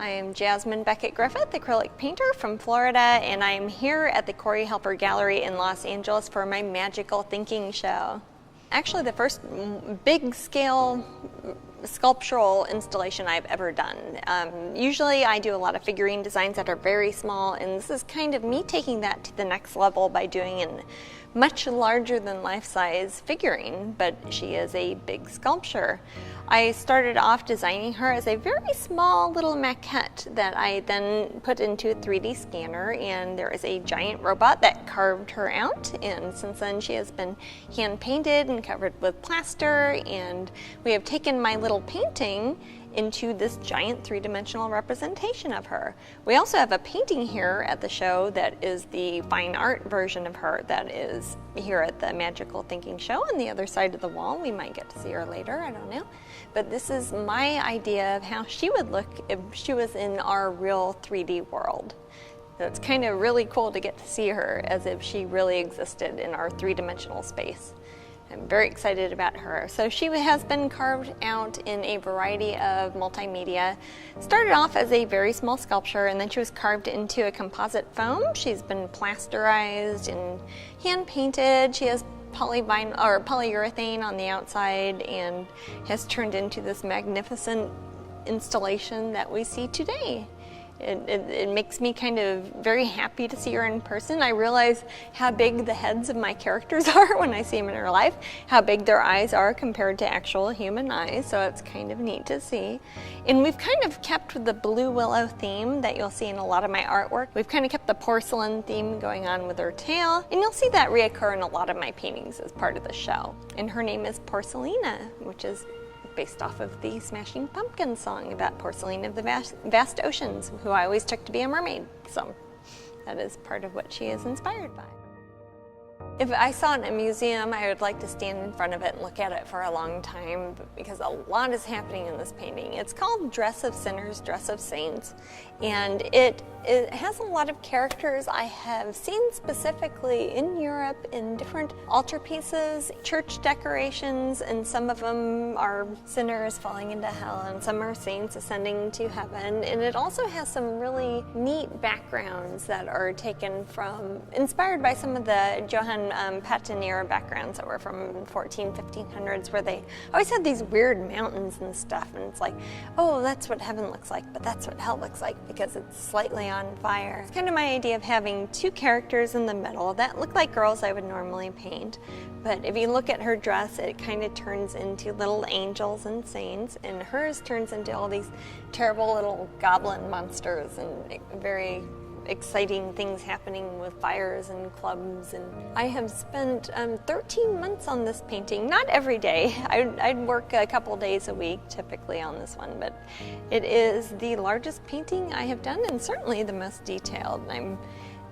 I am Jasmine Becket-Griffith, acrylic painter from Florida, and I am here at the Corey Helper Gallery in Los Angeles for my Magical Thinking show. Actually, the first big-scale sculptural installation I've ever done. Usually I do a lot of figurine designs that are very small, and this is kind of me taking that to the next level by doing a much larger than life-size figurine, but she is a big sculpture. I started off designing her as a very small little maquette that I then put into a 3D scanner, and there is a giant robot that carved her out, and since then she has been hand painted and covered with plaster, and we have taken my little painting into this giant three-dimensional representation of her. We also have a painting here at the show that is the fine art version of her that is here at the Magical Thinking show on the other side of the wall. We might get to see her later, I don't know. But this is my idea of how she would look if she was in our real 3D world. So it's kind of really cool to get to see her as if she really existed in our three-dimensional space. I'm very excited about her. So she has been carved out in a variety of multimedia. Started off as a very small sculpture, and then she was carved into a composite foam. She's been plasterized and hand painted. She has polyurethane on the outside and has turned into this magnificent installation that we see today. It makes me kind of very happy to see her in person. I realize how big the heads of my characters are when I see them in real life, how big their eyes are compared to actual human eyes, so it's kind of neat to see. And we've kind of kept with the blue willow theme that you'll see in a lot of my artwork. We've kind of kept the porcelain theme going on with her tail, and you'll see that reoccur in a lot of my paintings as part of the show. And her name is Porcelina, which is based off of the Smashing Pumpkins song about Porcelain of the Vast Oceans, who I always took to be a mermaid. So that is part of what she is inspired by. If I saw it in a museum, I would like to stand in front of it and look at it for a long time because a lot is happening in this painting. It's called Dress of Sinners, Dress of Saints, and it has a lot of characters I have seen specifically in Europe in different altarpieces, church decorations, and some of them are sinners falling into hell and some are saints ascending to heaven. And it also has some really neat backgrounds that are inspired by some of the Johann Patinir backgrounds that were from 1500s, where they always had these weird mountains and stuff, and it's like, oh, that's what heaven looks like, but that's what hell looks like because it's slightly on fire. It's kind of my idea of having two characters in the middle that look like girls I would normally paint, but if you look at her dress, it kind of turns into little angels and saints, and hers turns into all these terrible little goblin monsters and very exciting things happening with fires and clubs. And I have spent 13 months on this painting, not every day. I'd work a couple days a week typically on this one, but it is the largest painting I have done and certainly the most detailed. And I'm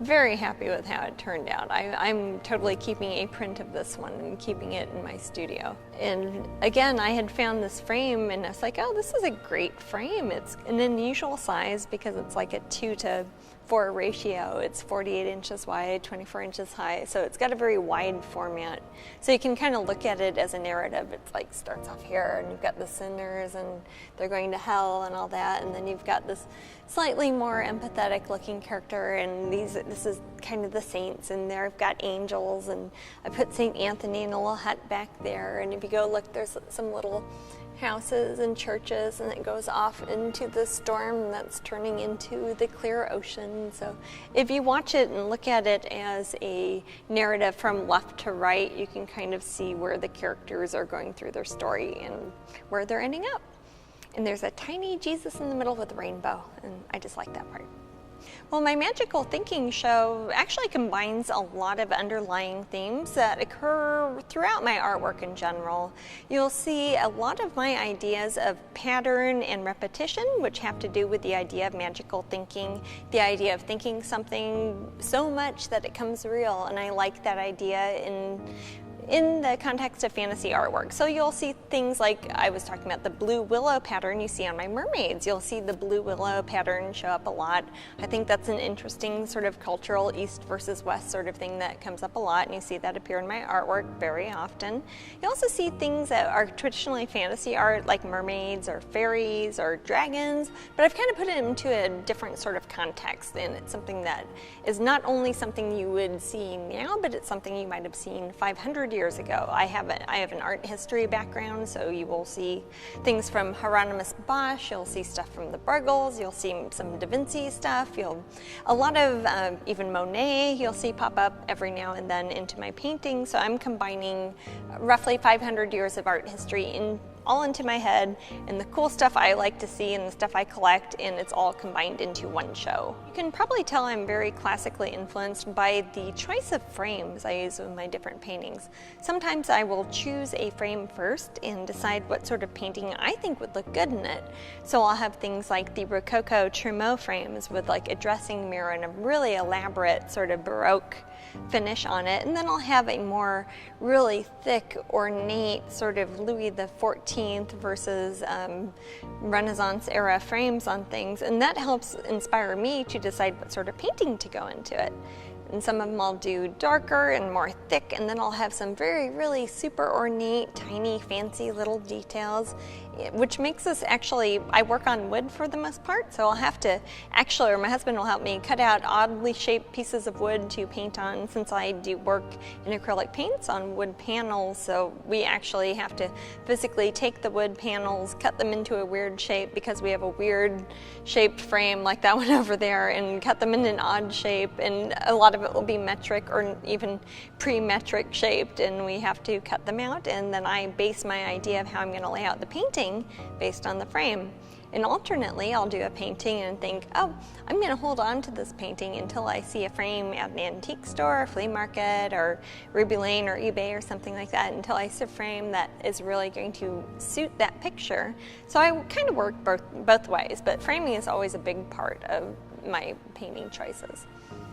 very happy with how it turned out. I'm totally keeping a print of this one and keeping it in my studio. And again, I had found this frame and I was like, oh, this is a great frame. It's an unusual size because it's like a 2:4 ratio. It's 48 inches wide, 24 inches high, so it's got a very wide format. So you can kind of look at it as a narrative. It's like starts off here and you've got the sinners and they're going to hell and all that, and then you've got this slightly more empathetic looking character, and this is kind of the saints, and there I've got angels, and I put St. Anthony in a little hut back there, and if you go look, there's some little houses and churches, and it goes off into the storm that's turning into the clear ocean. So if you watch it and look at it as a narrative from left to right, you can kind of see where the characters are going through their story and where they're ending up. And there's a tiny Jesus in the middle with a rainbow, and I just like that part. Well, my Magical Thinking show actually combines a lot of underlying themes that occur throughout my artwork in general. You'll see a lot of my ideas of pattern and repetition, which have to do with the idea of magical thinking, the idea of thinking something so much that it comes real, and I like that idea in the context of fantasy artwork. So you'll see things like I was talking about the blue willow pattern you see on my mermaids. You'll see the blue willow pattern show up a lot. I think that's an interesting sort of cultural east versus west sort of thing that comes up a lot, and you see that appear in my artwork very often. You also see things that are traditionally fantasy art like mermaids or fairies or dragons, but I've kind of put it into a different sort of context, and it's something that is not only something you would see now, but it's something you might have seen 500 years ago. I have an art history background, so you will see things from Hieronymus Bosch, you'll see stuff from the Bruegels, you'll see some Da Vinci stuff, a lot of even Monet you'll see pop up every now and then into my painting. So I'm combining roughly 500 years of art history all into my head, and the cool stuff I like to see and the stuff I collect, and it's all combined into one show. You can probably tell I'm very classically influenced by the choice of frames I use with my different paintings. Sometimes I will choose a frame first and decide what sort of painting I think would look good in it. So I'll have things like the Rococo Trumeau frames with like a dressing mirror and a really elaborate sort of Baroque finish on it, and then I'll have a more really thick, ornate sort of Louis XIV versus Renaissance era frames on things, and that helps inspire me to decide what sort of painting to go into it. And some of them I'll do darker and more thick, and then I'll have some really super ornate, tiny, fancy little details, which makes this actually, I work on wood for the most part, so I'll have to actually, or my husband will help me cut out oddly shaped pieces of wood to paint on, since I do work in acrylic paints on wood panels, so we actually have to physically take the wood panels, cut them into a weird shape because we have a weird shaped frame like that one over there, and cut them in an odd shape, and a lot of it will be metric or even pre-metric shaped, and we have to cut them out, and then I base my idea of how I'm going to lay out the painting based on the frame. And alternately, I'll do a painting and think, oh, I'm going to hold on to this painting until I see a frame at an antique store, flea market, or Ruby Lane or eBay or something like that, until I see a frame that is really going to suit that picture. So I kind of work both ways, but framing is always a big part of my painting choices.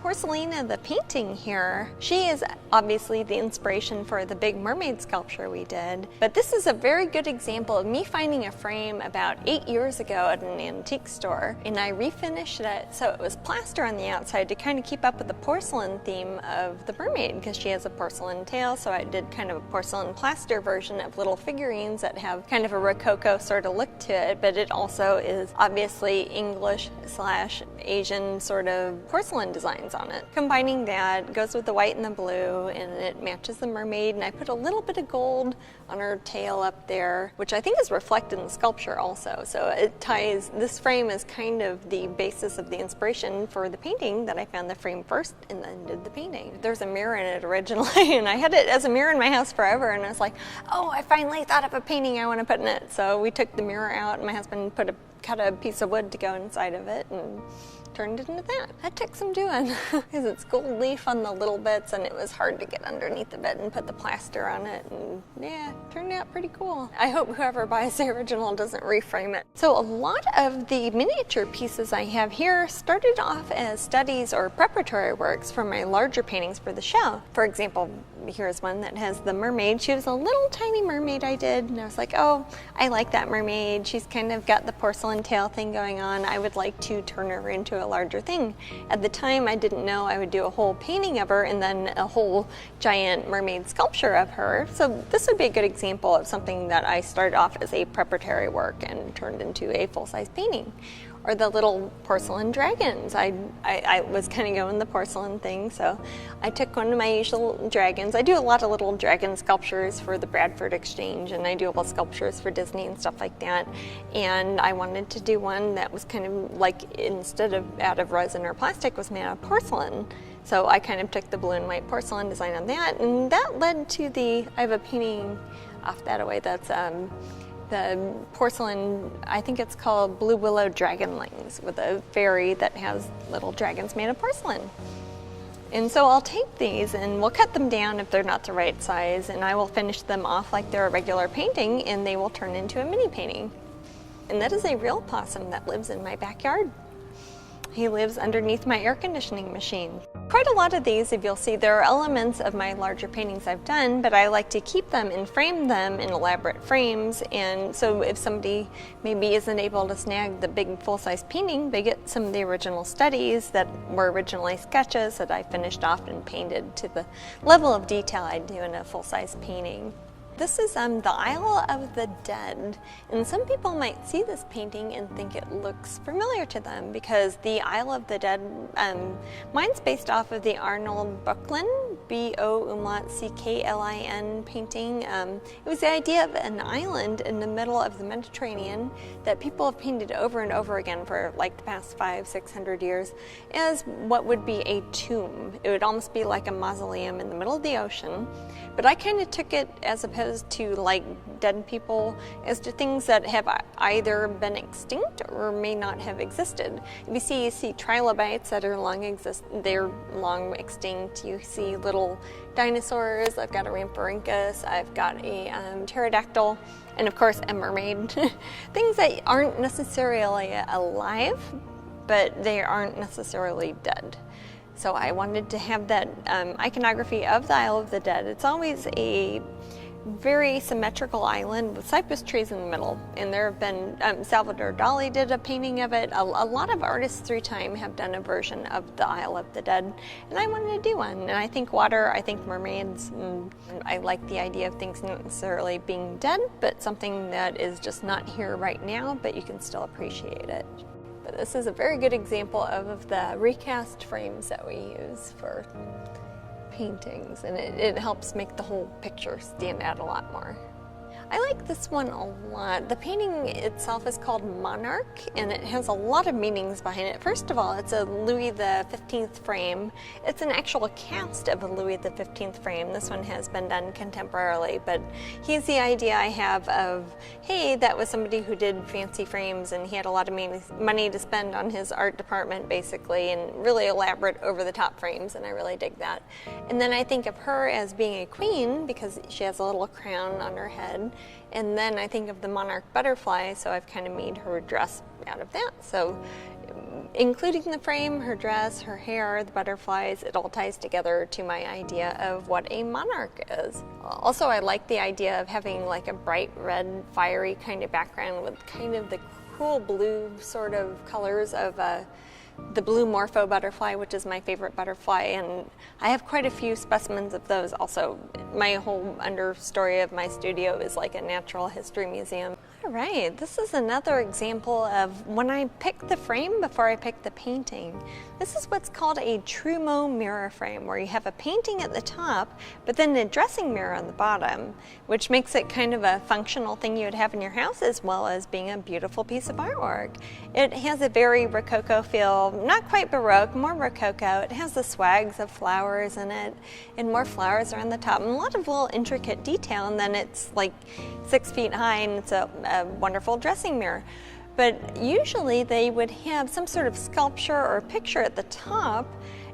Porcelina, the painting here, she is obviously the inspiration for the big mermaid sculpture we did, but this is a very good example of me finding a frame about 8 years ago at an antique store, and I refinished it so it was plaster on the outside to kind of keep up with the porcelain theme of the mermaid, because she has a porcelain tail, so I did kind of a porcelain plaster version of little figurines that have kind of a Rococo sort of look to it, but it also is obviously English/Asian sort of porcelain designs on it. Combining that goes with the white and the blue, and it matches the mermaid, and I put a little bit of gold on her tail up there, which I think is reflected in the sculpture also. So it ties, this frame is kind of the basis of the inspiration for the painting that I found the frame first and then did the painting. There's a mirror in it originally, and I had it as a mirror in my house forever, and I was like, oh, I finally thought of a painting I want to put in it. So we took the mirror out, and my husband cut a piece of wood to go inside of it and turned it into that. That took some doing because it's gold leaf on the little bits, and it was hard to get underneath the bed and put the plaster on it, and yeah, it turned out pretty cool. I hope whoever buys the original doesn't reframe it. So a lot of the miniature pieces I have here started off as studies or preparatory works for my larger paintings for the show. For example, here's one that has the mermaid. She was a little tiny mermaid I did, and I was like, oh, I like that mermaid. She's kind of got the porcelain tail thing going on. I would like to turn her into a larger thing. At the time, I didn't know I would do a whole painting of her and then a whole giant mermaid sculpture of her. So this would be a good example of something that I started off as a preparatory work and turned into a full-size painting. Or the little porcelain dragons. I was kind of going the porcelain thing, so I took one of my usual dragons. I do a lot of little dragon sculptures for the Bradford Exchange, and I do a lot of sculptures for Disney and stuff like that. And I wanted to do one that was kind of like, instead of out of resin or plastic, was made out of porcelain. So I kind of took the blue and white porcelain design on that, and that led to I have a painting off that away that's the porcelain, I think it's called Blue Willow Dragonlings, with a fairy that has little dragons made of porcelain. And so I'll take these and we'll cut them down if they're not the right size, and I will finish them off like they're a regular painting, and they will turn into a mini painting. And that is a real possum that lives in my backyard. He lives underneath my air conditioning machine. Quite a lot of these, if you'll see, there are elements of my larger paintings I've done, but I like to keep them and frame them in elaborate frames, and so if somebody maybe isn't able to snag the big full-size painting, they get some of the original studies that were originally sketches that I finished off and painted to the level of detail I'd do in a full-size painting. This is the Isle of the Dead, and some people might see this painting and think it looks familiar to them because the Isle of the Dead, mine's based off of the Arnold Böcklin, B-O-C-K-L-I-N painting. It was the idea of an island in the middle of the Mediterranean that people have painted over and over again for like the past 500-600 years as what would be a tomb. It would almost be like a mausoleum in the middle of the ocean, but I kind of took it as opposed to like dead people as to things that have either been extinct or may not have existed. If you see trilobites that are long extinct. You see little dinosaurs. I've got a Rhamphorhynchus. I've got a pterodactyl, and of course a mermaid. Things that aren't necessarily alive, but they aren't necessarily dead. So I wanted to have that iconography of the Isle of the Dead. It's always a very symmetrical island with cypress trees in the middle, and there have been Salvador Dali did a painting of it. A lot of artists through time have done a version of the Isle of the Dead, and I wanted to do one. And I think water, I think mermaids, and I like the idea of things not necessarily being dead, but something that is just not here right now, but you can still appreciate it. But this is a very good example of the recast frames that we use for paintings, and it helps make the whole picture stand out a lot more. I like this one a lot. The painting itself is called Monarch, and it has a lot of meanings behind it. First of all, it's a Louis XV frame. It's an actual cast of a Louis XV frame. This one has been done contemporarily, but he's the idea I have of, hey, that was somebody who did fancy frames, and he had a lot of money to spend on his art department, basically, and really elaborate, over-the-top frames, and I really dig that. And then I think of her as being a queen because she has a little crown on her head. And then I think of the monarch butterfly, so I've kind of made her dress out of that. So including the frame, her dress, her hair, the butterflies, it all ties together to my idea of what a monarch is. Also, I like the idea of having like a bright red, fiery kind of background with kind of the cool blue sort of colors of the blue morpho butterfly, which is my favorite butterfly, and I have quite a few specimens of those also. My whole understory of my studio is like a natural history museum. All right, this is another example of when I pick the frame before I pick the painting. This is what's called a Trumeau mirror frame, where you have a painting at the top, but then a dressing mirror on the bottom, which makes it kind of a functional thing you would have in your house as well as being a beautiful piece of artwork. It has a very Rococo feel, not quite Baroque, more Rococo. It has the swags of flowers in it, and more flowers are on the top, and a lot of little intricate detail, and then it's like 6 feet high, and it's a wonderful dressing mirror. But usually they would have some sort of sculpture or picture at the top,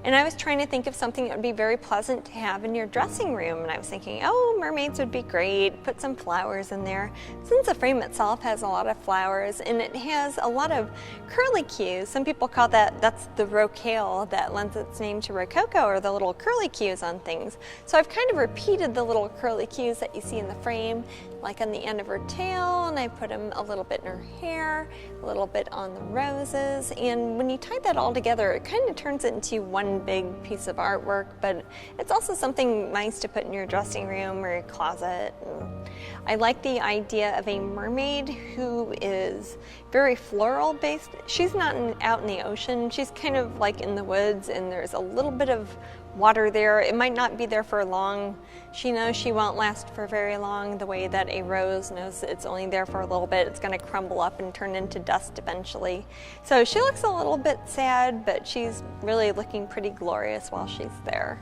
and I was trying to think of something that would be very pleasant to have in your dressing room, and I was thinking, oh, mermaids would be great, put some flowers in there. Since the frame itself has a lot of flowers and it has a lot of curlicues, some people call that's the rocaille that lends its name to Rococo, or the little curlicues on things. So I've kind of repeated the little curlicues that you see in the frame, like on the end of her tail, and I put them a little bit in her hair, a little bit on the roses, and when you tie that all together, it kind of turns it into one big piece of artwork, but it's also something nice to put in your dressing room or your closet. And I like the idea of a mermaid who is very floral based. She's not out in the ocean, she's kind of like in the woods, and there's a little bit of water there. It might not be there for long. She knows she won't last for very long, the way that a rose knows that it's only there for a little bit. It's going to crumble up and turn into dust eventually. So she looks a little bit sad, but she's really looking pretty glorious while she's there.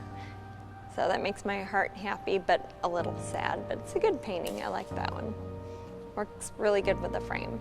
So that makes my heart happy, but a little sad. But it's a good painting. I like that one. Works really good with the frame.